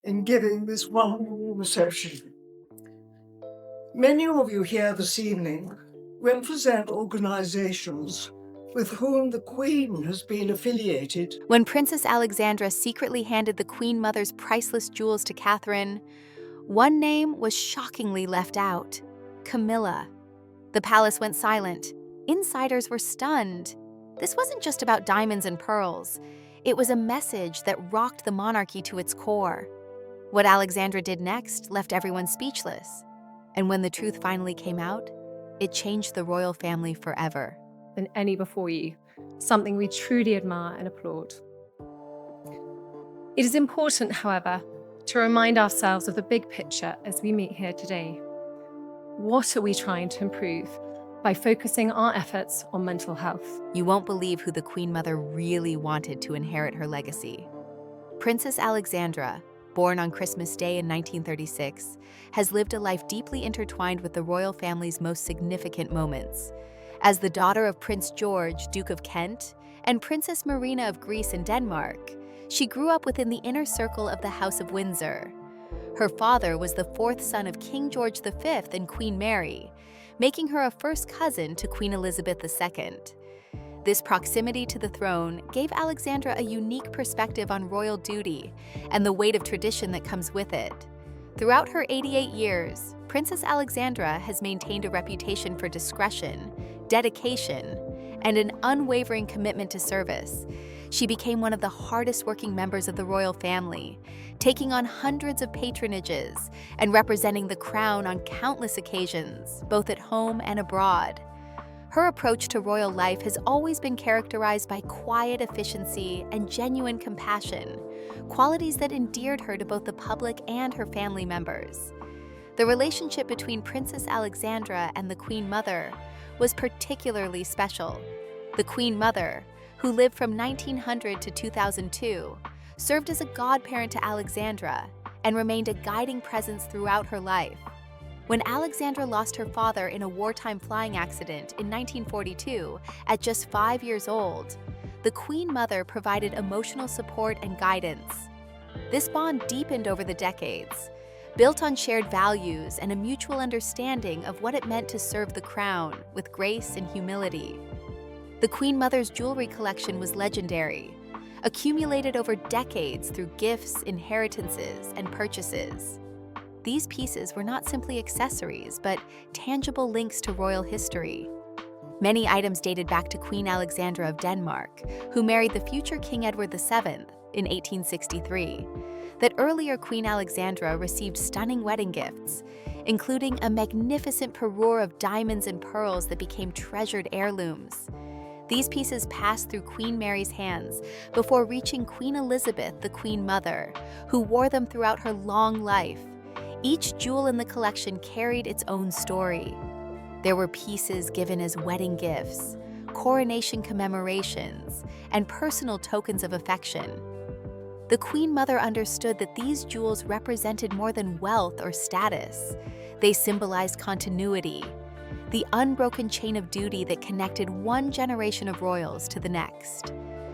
in giving this wonderful reception. Many of you here this evening represent organizations with whom the Queen has been affiliated. When Princess Alexandra secretly handed the Queen Mother's priceless jewels to Catherine, one name was shockingly left out: Camilla. The palace went silent. Insiders were stunned. This wasn't just about diamonds and pearls. It was a message that rocked the monarchy to its core. What Alexandra did next left everyone speechless. And when the truth finally came out, it changed the royal family forever. Than any before you, something we truly admire and applaud. It is important, however, to remind ourselves of the big picture as we meet here today. What are we trying to improve by focusing our efforts on mental health? You won't believe who the Queen Mother really wanted to inherit her legacy. Princess Alexandra, born on Christmas Day in 1936, has lived a life deeply intertwined with the royal family's most significant moments. As the daughter of Prince George, Duke of Kent, and Princess Marina of Greece and Denmark, she grew up within the inner circle of the House of Windsor. Her father was the fourth son of King George V and Queen Mary, making her a first cousin to Queen Elizabeth II. This proximity to the throne gave Alexandra a unique perspective on royal duty and the weight of tradition that comes with it. Throughout her 88 years, Princess Alexandra has maintained a reputation for discretion, dedication, and an unwavering commitment to service. She became one of the hardest-working members of the royal family, taking on hundreds of patronages and representing the crown on countless occasions, both at home and abroad. Her approach to royal life has always been characterized by quiet efficiency and genuine compassion, qualities that endeared her to both the public and her family members. The relationship between Princess Alexandra and the Queen Mother was particularly special. The Queen Mother, who lived from 1900 to 2002, served as a godparent to Alexandra and remained a guiding presence throughout her life. When Alexandra lost her father in a wartime flying accident in 1942 at just 5 years old, the Queen Mother provided emotional support and guidance. This bond deepened over the decades, built on shared values and a mutual understanding of what it meant to serve the crown with grace and humility. The Queen Mother's jewelry collection was legendary, accumulated over decades through gifts, inheritances, and purchases. These pieces were not simply accessories, but tangible links to royal history. Many items dated back to Queen Alexandra of Denmark, who married the future King Edward VII in 1863. That earlier Queen Alexandra received stunning wedding gifts, including a magnificent parure of diamonds and pearls that became treasured heirlooms. These pieces passed through Queen Mary's hands before reaching Queen Elizabeth, the Queen Mother, who wore them throughout her long life. Each jewel in the collection carried its own story. There were pieces given as wedding gifts, coronation commemorations, and personal tokens of affection. The Queen Mother understood that these jewels represented more than wealth or status. They symbolized continuity, the unbroken chain of duty that connected one generation of royals to the next.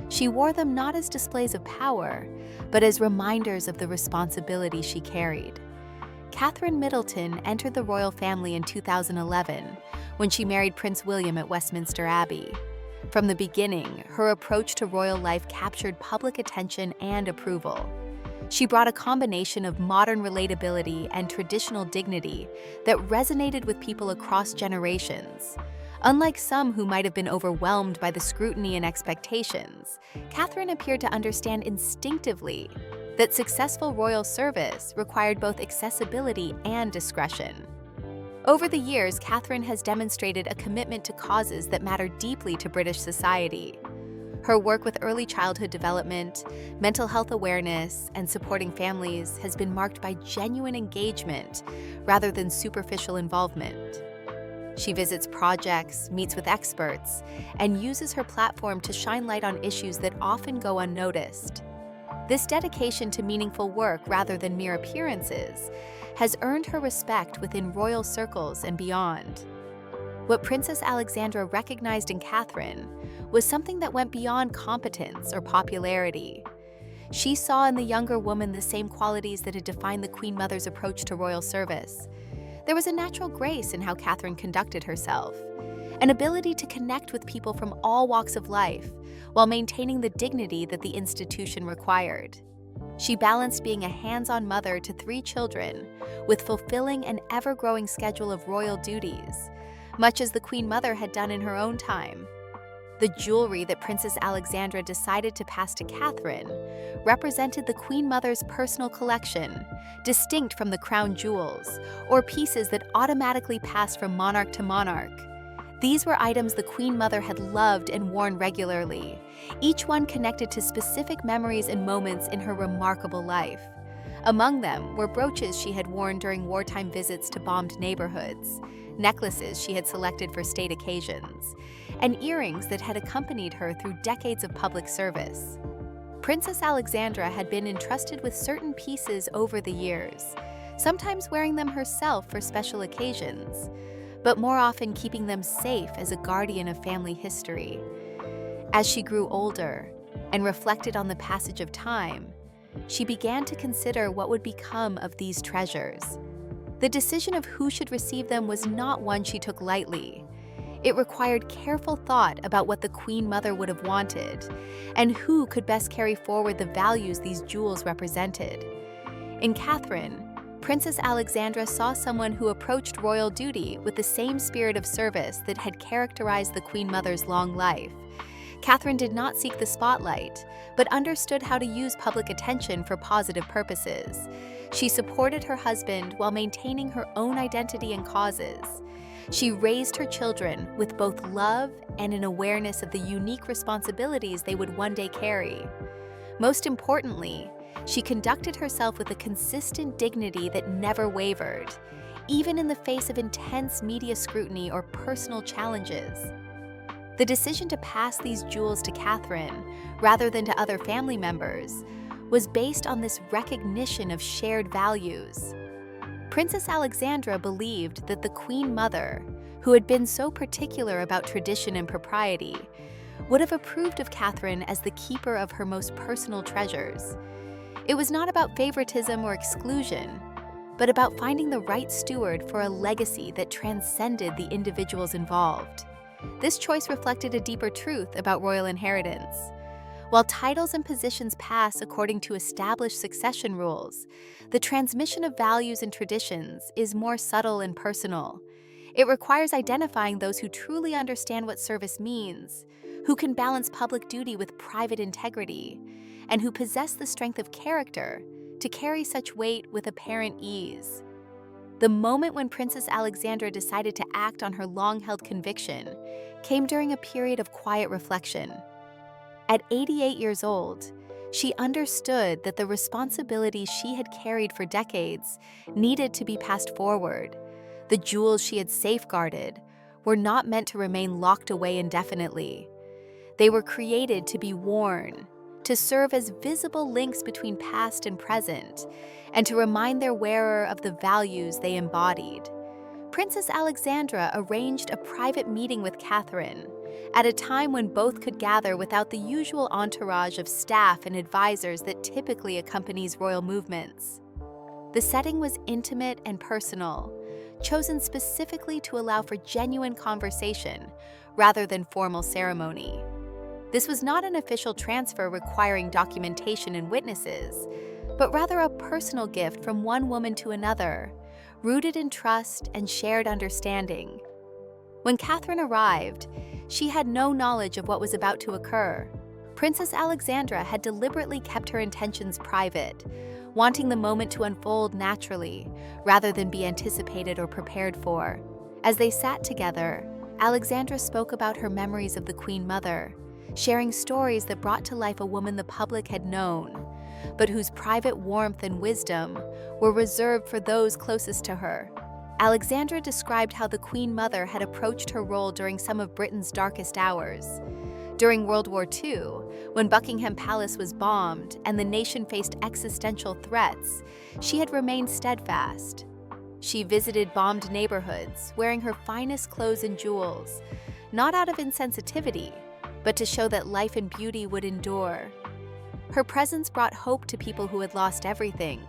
She wore them not as displays of power, but as reminders of the responsibility she carried. Catherine Middleton entered the royal family in 2011 when she married Prince William at Westminster Abbey. From the beginning, her approach to royal life captured public attention and approval. She brought a combination of modern relatability and traditional dignity that resonated with people across generations. Unlike some who might have been overwhelmed by the scrutiny and expectations, Catherine appeared to understand instinctively that successful royal service required both accessibility and discretion. Over the years, Catherine has demonstrated a commitment to causes that matter deeply to British society. Her work with early childhood development, mental health awareness, and supporting families has been marked by genuine engagement rather than superficial involvement. She visits projects, meets with experts, and uses her platform to shine light on issues that often go unnoticed. This dedication to meaningful work rather than mere appearances has earned her respect within royal circles and beyond. What Princess Alexandra recognized in Catherine was something that went beyond competence or popularity. She saw in the younger woman the same qualities that had defined the Queen Mother's approach to royal service. There was a natural grace in how Catherine conducted herself, an ability to connect with people from all walks of life while maintaining the dignity that the institution required. She balanced being a hands-on mother to 3 children with fulfilling an ever-growing schedule of royal duties, much as the Queen Mother had done in her own time. The jewelry that Princess Alexandra decided to pass to Catherine represented the Queen Mother's personal collection, distinct from the crown jewels, or pieces that automatically passed from monarch to monarch. These were items the Queen Mother had loved and worn regularly, each one connected to specific memories and moments in her remarkable life. Among them were brooches she had worn during wartime visits to bombed neighborhoods, necklaces she had selected for state occasions, and earrings that had accompanied her through decades of public service. Princess Alexandra had been entrusted with certain pieces over the years, sometimes wearing them herself for special occasions, but more often keeping them safe as a guardian of family history. As she grew older and reflected on the passage of time, she began to consider what would become of these treasures. The decision of who should receive them was not one she took lightly. It required careful thought about what the Queen Mother would have wanted and who could best carry forward the values these jewels represented. In Catherine, Princess Alexandra saw someone who approached royal duty with the same spirit of service that had characterized the Queen Mother's long life. Catherine did not seek the spotlight, but understood how to use public attention for positive purposes. She supported her husband while maintaining her own identity and causes. She raised her children with both love and an awareness of the unique responsibilities they would one day carry. Most importantly, she conducted herself with a consistent dignity that never wavered, even in the face of intense media scrutiny or personal challenges. The decision to pass these jewels to Catherine, rather than to other family members, was based on this recognition of shared values. Princess Alexandra believed that the Queen Mother, who had been so particular about tradition and propriety, would have approved of Catherine as the keeper of her most personal treasures. It was not about favoritism or exclusion, but about finding the right steward for a legacy that transcended the individuals involved. This choice reflected a deeper truth about royal inheritance. While titles and positions pass according to established succession rules, the transmission of values and traditions is more subtle and personal. It requires identifying those who truly understand what service means, who can balance public duty with private integrity, and who possess the strength of character to carry such weight with apparent ease. The moment when Princess Alexandra decided to act on her long-held conviction came during a period of quiet reflection. At 88 years old, she understood that the responsibilities she had carried for decades needed to be passed forward. The jewels she had safeguarded were not meant to remain locked away indefinitely. They were created to be worn, to serve as visible links between past and present, and to remind their wearer of the values they embodied. Princess Alexandra arranged a private meeting with Catherine at a time when both could gather without the usual entourage of staff and advisors that typically accompanies royal movements. The setting was intimate and personal, chosen specifically to allow for genuine conversation rather than formal ceremony. This was not an official transfer requiring documentation and witnesses, but rather a personal gift from one woman to another, rooted in trust and shared understanding. When Catherine arrived, she had no knowledge of what was about to occur. Princess Alexandra had deliberately kept her intentions private, wanting the moment to unfold naturally, rather than be anticipated or prepared for. As they sat together, Alexandra spoke about her memories of the Queen Mother, sharing stories that brought to life a woman the public had known, but whose private warmth and wisdom were reserved for those closest to her. Alexandra described how the Queen Mother had approached her role during some of Britain's darkest hours. During World War II, when Buckingham Palace was bombed and the nation faced existential threats, she had remained steadfast. She visited bombed neighborhoods, wearing her finest clothes and jewels, not out of insensitivity, but to show that life and beauty would endure. Her presence brought hope to people who had lost everything,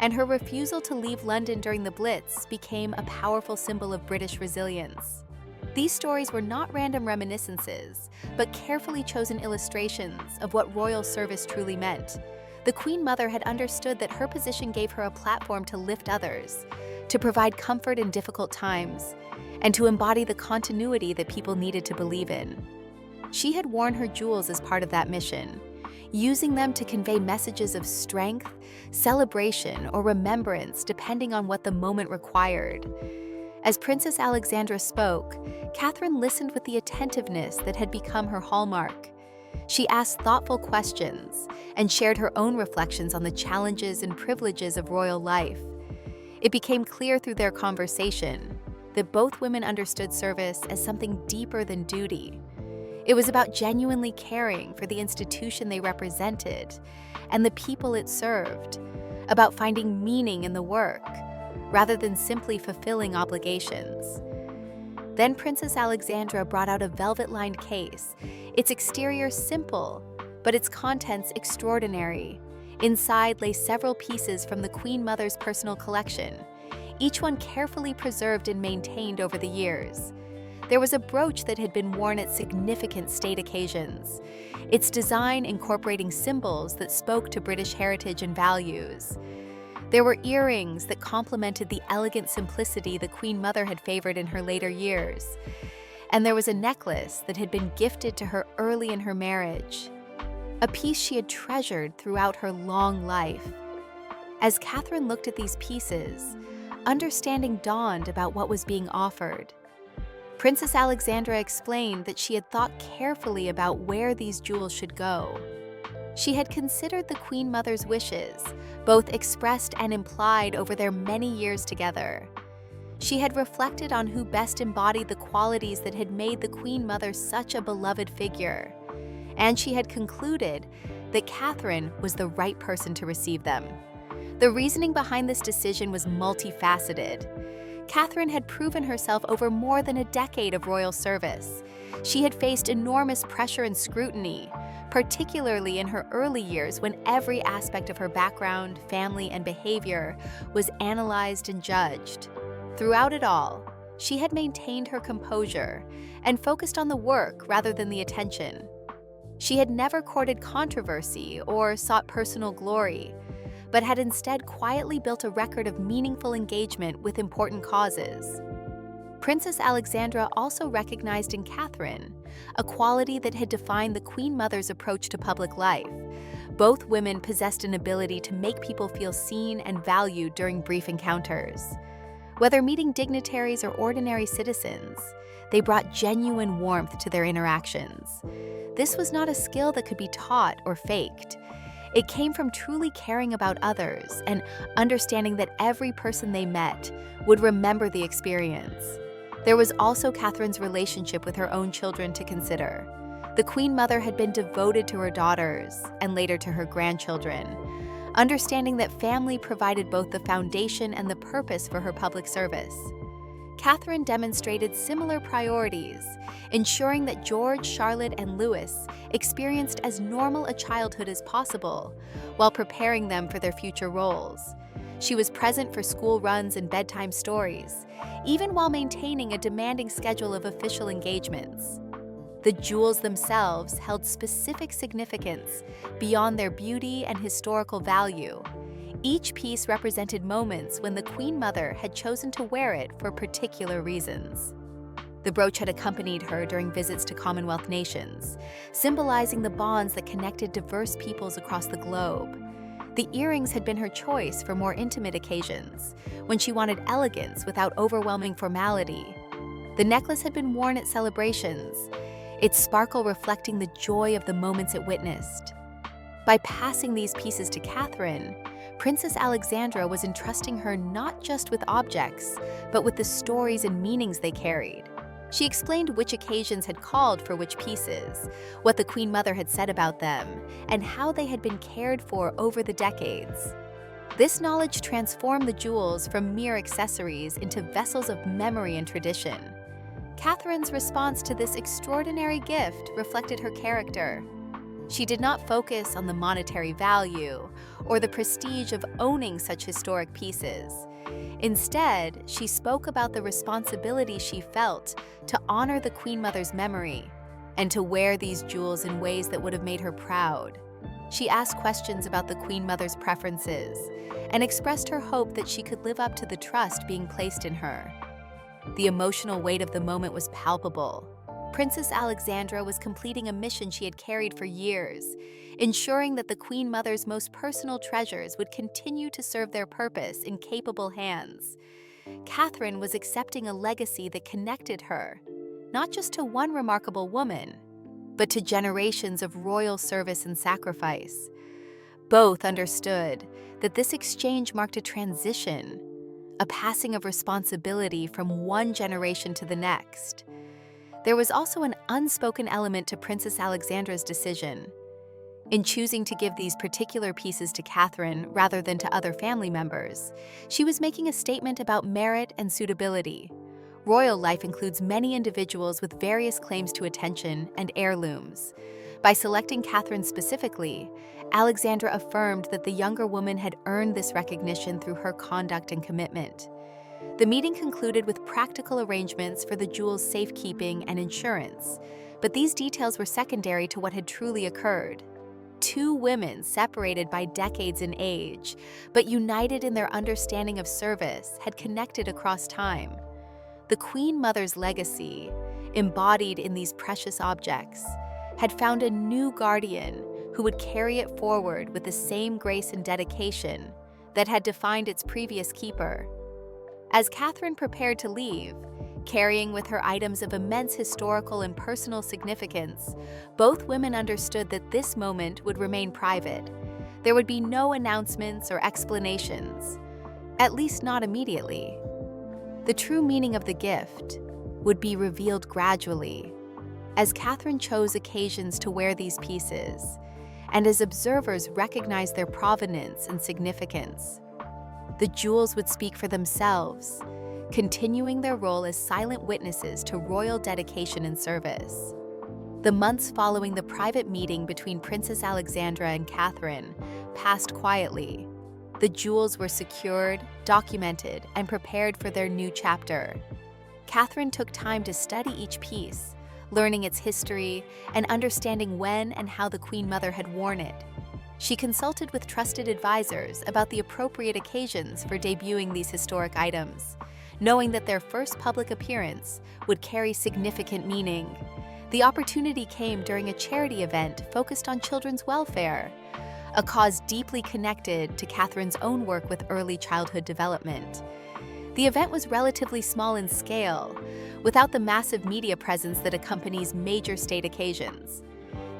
and her refusal to leave London during the Blitz became a powerful symbol of British resilience. These stories were not random reminiscences, but carefully chosen illustrations of what royal service truly meant. The Queen Mother had understood that her position gave her a platform to lift others, to provide comfort in difficult times, and to embody the continuity that people needed to believe in. She had worn her jewels as part of that mission, using them to convey messages of strength, celebration, or remembrance depending on what the moment required. As Princess Alexandra spoke, Catherine listened with the attentiveness that had become her hallmark. She asked thoughtful questions and shared her own reflections on the challenges and privileges of royal life. It became clear through their conversation that both women understood service as something deeper than duty. It was about genuinely caring for the institution they represented and the people it served, about finding meaning in the work, rather than simply fulfilling obligations. Then Princess Alexandra brought out a velvet-lined case, its exterior simple, but its contents extraordinary. Inside lay several pieces from the Queen Mother's personal collection, each one carefully preserved and maintained over the years. There was a brooch that had been worn at significant state occasions, its design incorporating symbols that spoke to British heritage and values. There were earrings that complemented the elegant simplicity the Queen Mother had favored in her later years. And there was a necklace that had been gifted to her early in her marriage, a piece she had treasured throughout her long life. As Catherine looked at these pieces, understanding dawned about what was being offered. Princess Alexandra explained that she had thought carefully about where these jewels should go. She had considered the Queen Mother's wishes, both expressed and implied over their many years together. She had reflected on who best embodied the qualities that had made the Queen Mother such a beloved figure, and she had concluded that Catherine was the right person to receive them. The reasoning behind this decision was multifaceted. Catherine had proven herself over more than a decade of royal service. She had faced enormous pressure and scrutiny, particularly in her early years when every aspect of her background, family, and behavior was analyzed and judged. Throughout it all, she had maintained her composure and focused on the work rather than the attention. She had never courted controversy or sought personal glory, but had instead quietly built a record of meaningful engagement with important causes. Princess Alexandra also recognized in Catherine a quality that had defined the Queen Mother's approach to public life. Both women possessed an ability to make people feel seen and valued during brief encounters. Whether meeting dignitaries or ordinary citizens, they brought genuine warmth to their interactions. This was not a skill that could be taught or faked. It came from truly caring about others and understanding that every person they met would remember the experience. There was also Catherine's relationship with her own children to consider. The Queen Mother had been devoted to her daughters and later to her grandchildren, understanding that family provided both the foundation and the purpose for her public service. Catherine demonstrated similar priorities, ensuring that George, Charlotte, and Louis experienced as normal a childhood as possible, while preparing them for their future roles. She was present for school runs and bedtime stories, even while maintaining a demanding schedule of official engagements. The jewels themselves held specific significance beyond their beauty and historical value. Each piece represented moments when the Queen Mother had chosen to wear it for particular reasons. The brooch had accompanied her during visits to Commonwealth nations, symbolizing the bonds that connected diverse peoples across the globe. The earrings had been her choice for more intimate occasions, when she wanted elegance without overwhelming formality. The necklace had been worn at celebrations, its sparkle reflecting the joy of the moments it witnessed. By passing these pieces to Catherine, Princess Alexandra was entrusting her not just with objects, but with the stories and meanings they carried. She explained which occasions had called for which pieces, what the Queen Mother had said about them, and how they had been cared for over the decades. This knowledge transformed the jewels from mere accessories into vessels of memory and tradition. Catherine's response to this extraordinary gift reflected her character. She did not focus on the monetary value or the prestige of owning such historic pieces. Instead, she spoke about the responsibility she felt to honor the Queen Mother's memory and to wear these jewels in ways that would have made her proud. She asked questions about the Queen Mother's preferences and expressed her hope that she could live up to the trust being placed in her. The emotional weight of the moment was palpable. Princess Alexandra was completing a mission she had carried for years, ensuring that the Queen Mother's most personal treasures would continue to serve their purpose in capable hands. Catherine was accepting a legacy that connected her, not just to one remarkable woman, but to generations of royal service and sacrifice. Both understood that this exchange marked a transition, a passing of responsibility from one generation to the next. There was also an unspoken element to Princess Alexandra's decision. In choosing to give these particular pieces to Catherine rather than to other family members, she was making a statement about merit and suitability. Royal life includes many individuals with various claims to attention and heirlooms. By selecting Catherine specifically, Alexandra affirmed that the younger woman had earned this recognition through her conduct and commitment. The meeting concluded with practical arrangements for the jewels' safekeeping and insurance, but these details were secondary to what had truly occurred. Two women separated by decades in age, but united in their understanding of service, had connected across time. The Queen Mother's legacy, embodied in these precious objects, had found a new guardian who would carry it forward with the same grace and dedication that had defined its previous keeper. As Catherine prepared to leave, carrying with her items of immense historical and personal significance, both women understood that this moment would remain private. There would be no announcements or explanations, at least not immediately. The true meaning of the gift would be revealed gradually, as Catherine chose occasions to wear these pieces, and as observers recognized their provenance and significance. The jewels would speak for themselves, continuing their role as silent witnesses to royal dedication and service. The months following the private meeting between Princess Alexandra and Catherine passed quietly. The jewels were secured, documented, and prepared for their new chapter. Catherine took time to study each piece, learning its history and understanding when and how the Queen Mother had worn it. She consulted with trusted advisors about the appropriate occasions for debuting these historic items, knowing that their first public appearance would carry significant meaning. The opportunity came during a charity event focused on children's welfare, a cause deeply connected to Catherine's own work with early childhood development. The event was relatively small in scale, without the massive media presence that accompanies major state occasions.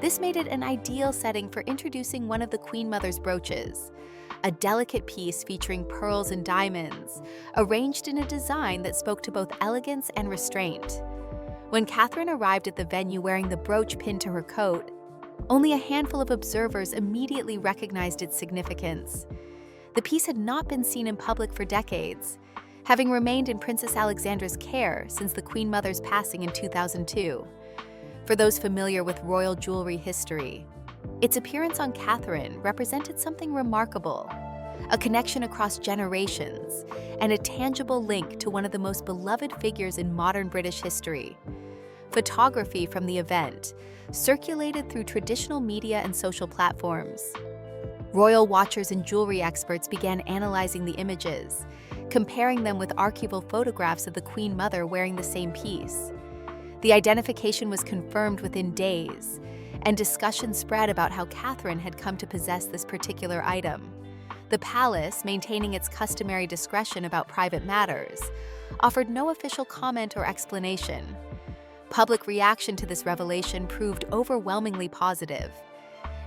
This made it an ideal setting for introducing one of the Queen Mother's brooches, a delicate piece featuring pearls and diamonds, arranged in a design that spoke to both elegance and restraint. When Catherine arrived at the venue wearing the brooch pinned to her coat, only a handful of observers immediately recognized its significance. The piece had not been seen in public for decades, having remained in Princess Alexandra's care since the Queen Mother's passing in 2002. For those familiar with royal jewelry history, its appearance on Catherine represented something remarkable, a connection across generations, and a tangible link to one of the most beloved figures in modern British history. Photography from the event circulated through traditional media and social platforms. Royal watchers and jewelry experts began analyzing the images, comparing them with archival photographs of the Queen Mother wearing the same piece. The identification was confirmed within days, and discussion spread about how Catherine had come to possess this particular item. The palace, maintaining its customary discretion about private matters, offered no official comment or explanation. Public reaction to this revelation proved overwhelmingly positive.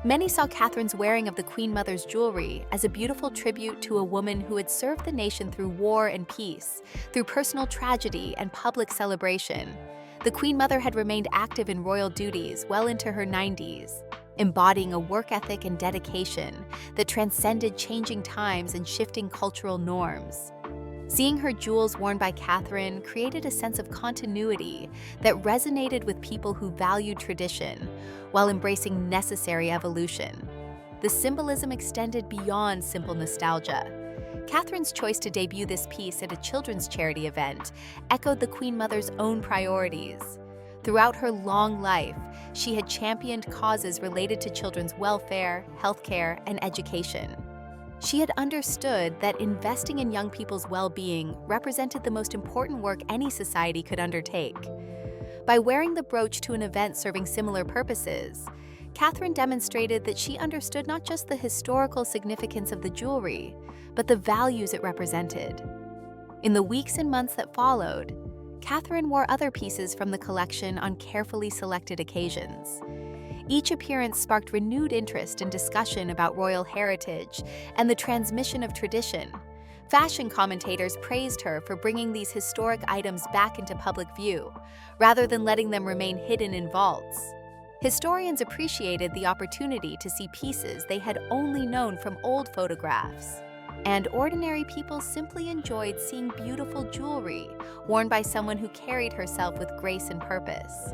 Many saw Catherine's wearing of the Queen Mother's jewelry as a beautiful tribute to a woman who had served the nation through war and peace, through personal tragedy and public celebration. The Queen Mother had remained active in royal duties well into her 90s, embodying a work ethic and dedication that transcended changing times and shifting cultural norms. Seeing her jewels worn by Catherine created a sense of continuity that resonated with people who valued tradition while embracing necessary evolution. The symbolism extended beyond simple nostalgia. Catherine's choice to debut this piece at a children's charity event echoed the Queen Mother's own priorities. Throughout her long life, she had championed causes related to children's welfare, healthcare, and education. She had understood that investing in young people's well-being represented the most important work any society could undertake. By wearing the brooch to an event serving similar purposes, Catherine demonstrated that she understood not just the historical significance of the jewelry, but the values it represented. In the weeks and months that followed, Catherine wore other pieces from the collection on carefully selected occasions. Each appearance sparked renewed interest and discussion about royal heritage and the transmission of tradition. Fashion commentators praised her for bringing these historic items back into public view, rather than letting them remain hidden in vaults. Historians appreciated the opportunity to see pieces they had only known from old photographs. And ordinary people simply enjoyed seeing beautiful jewelry worn by someone who carried herself with grace and purpose.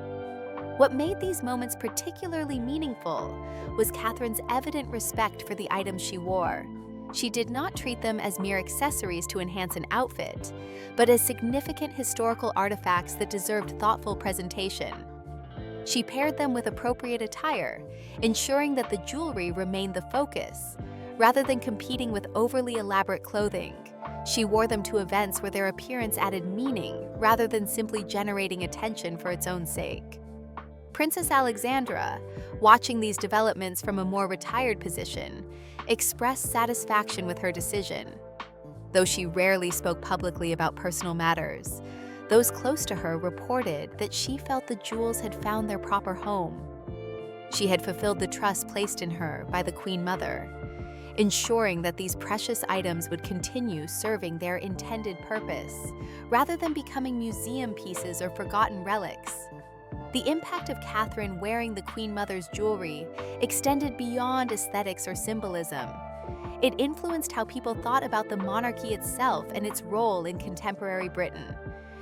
What made these moments particularly meaningful was Catherine's evident respect for the items she wore. She did not treat them as mere accessories to enhance an outfit, but as significant historical artifacts that deserved thoughtful presentation. She paired them with appropriate attire, ensuring that the jewelry remained the focus, rather than competing with overly elaborate clothing. She wore them to events where their appearance added meaning, rather than simply generating attention for its own sake. Princess Alexandra, watching these developments from a more retired position, expressed satisfaction with her decision. Though she rarely spoke publicly about personal matters, those close to her reported that she felt the jewels had found their proper home. She had fulfilled the trust placed in her by the Queen Mother, ensuring that these precious items would continue serving their intended purpose, rather than becoming museum pieces or forgotten relics. The impact of Catherine wearing the Queen Mother's jewelry extended beyond aesthetics or symbolism. It influenced how people thought about the monarchy itself and its role in contemporary Britain.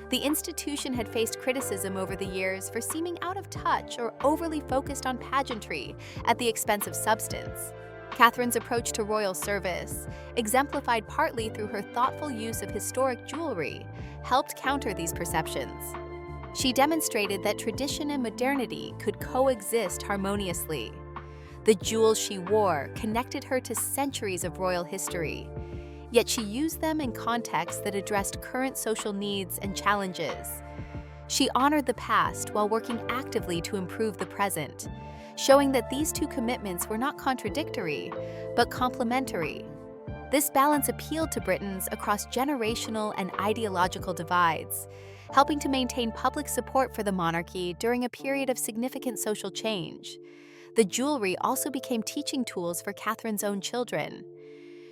The institution had faced criticism over the years for seeming out of touch or overly focused on pageantry at the expense of substance. Catherine's approach to royal service, exemplified partly through her thoughtful use of historic jewelry, helped counter these perceptions. She demonstrated that tradition and modernity could coexist harmoniously. The jewels she wore connected her to centuries of royal history, yet she used them in contexts that addressed current social needs and challenges. She honored the past while working actively to improve the present, showing that these two commitments were not contradictory, but complementary. This balance appealed to Britons across generational and ideological divides, helping to maintain public support for the monarchy during a period of significant social change. The jewelry also became teaching tools for Catherine's own children.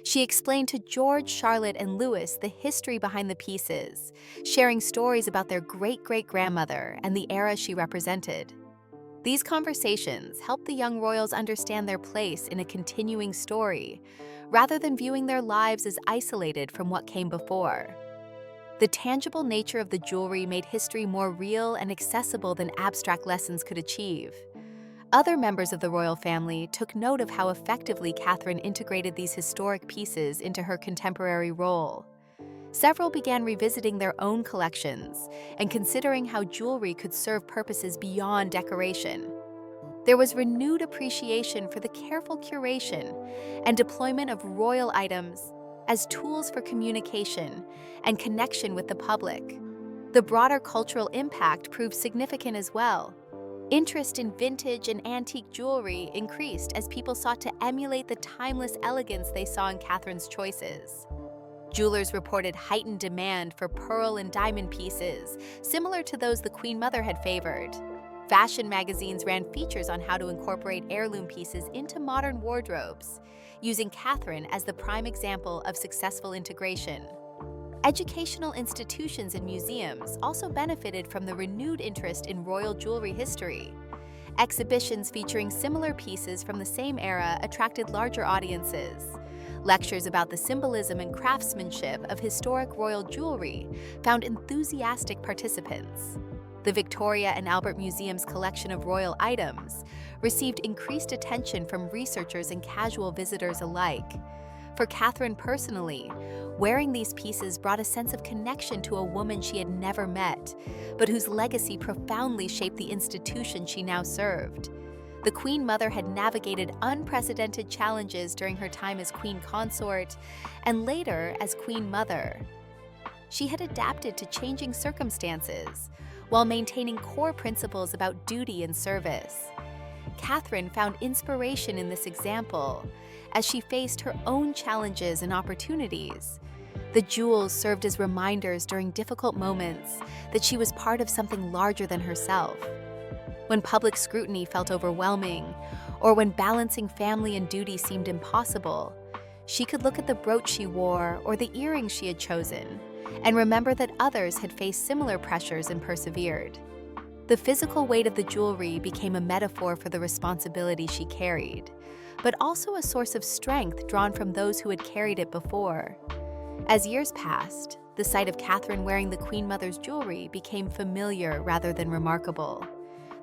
She explained to George, Charlotte, and Louis the history behind the pieces, sharing stories about their great-great-grandmother and the era she represented. These conversations helped the young royals understand their place in a continuing story, rather than viewing their lives as isolated from what came before. The tangible nature of the jewelry made history more real and accessible than abstract lessons could achieve. Other members of the royal family took note of how effectively Catherine integrated these historic pieces into her contemporary role. Several began revisiting their own collections and considering how jewelry could serve purposes beyond decoration. There was renewed appreciation for the careful curation and deployment of royal items as tools for communication and connection with the public. The broader cultural impact proved significant as well. Interest in vintage and antique jewelry increased as people sought to emulate the timeless elegance they saw in Catherine's choices. Jewelers reported heightened demand for pearl and diamond pieces, similar to those the Queen Mother had favored. Fashion magazines ran features on how to incorporate heirloom pieces into modern wardrobes, using Catherine as the prime example of successful integration. Educational institutions and museums also benefited from the renewed interest in royal jewelry history. Exhibitions featuring similar pieces from the same era attracted larger audiences, Lectures about the symbolism and craftsmanship of historic royal jewelry found enthusiastic participants. The Victoria and Albert Museum's collection of royal items received increased attention from researchers and casual visitors alike. For Catherine personally, wearing these pieces brought a sense of connection to a woman she had never met, but whose legacy profoundly shaped the institution she now served. The Queen Mother had navigated unprecedented challenges during her time as Queen Consort and later as Queen Mother. She had adapted to changing circumstances while maintaining core principles about duty and service. Catherine found inspiration in this example as she faced her own challenges and opportunities. The jewels served as reminders during difficult moments that she was part of something larger than herself. When public scrutiny felt overwhelming, or when balancing family and duty seemed impossible, she could look at the brooch she wore or the earrings she had chosen and remember that others had faced similar pressures and persevered. The physical weight of the jewelry became a metaphor for the responsibility she carried, but also a source of strength drawn from those who had carried it before. As years passed, the sight of Catherine wearing the Queen Mother's jewelry became familiar rather than remarkable.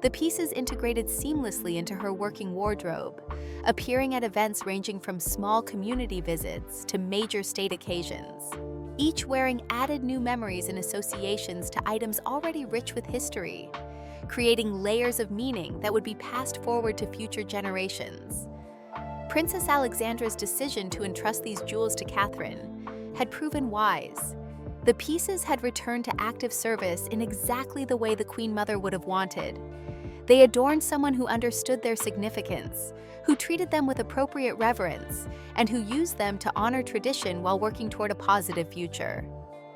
The pieces integrated seamlessly into her working wardrobe, appearing at events ranging from small community visits to major state occasions, each wearing added new memories and associations to items already rich with history, creating layers of meaning that would be passed forward to future generations. Princess Alexandra's decision to entrust these jewels to Catherine had proven wise. The pieces had returned to active service in exactly the way the Queen Mother would have wanted. They adorned someone who understood their significance, who treated them with appropriate reverence, and who used them to honor tradition while working toward a positive future.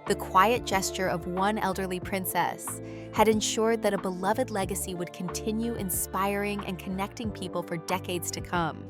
The quiet gesture of one elderly princess had ensured that a beloved legacy would continue inspiring and connecting people for decades to come.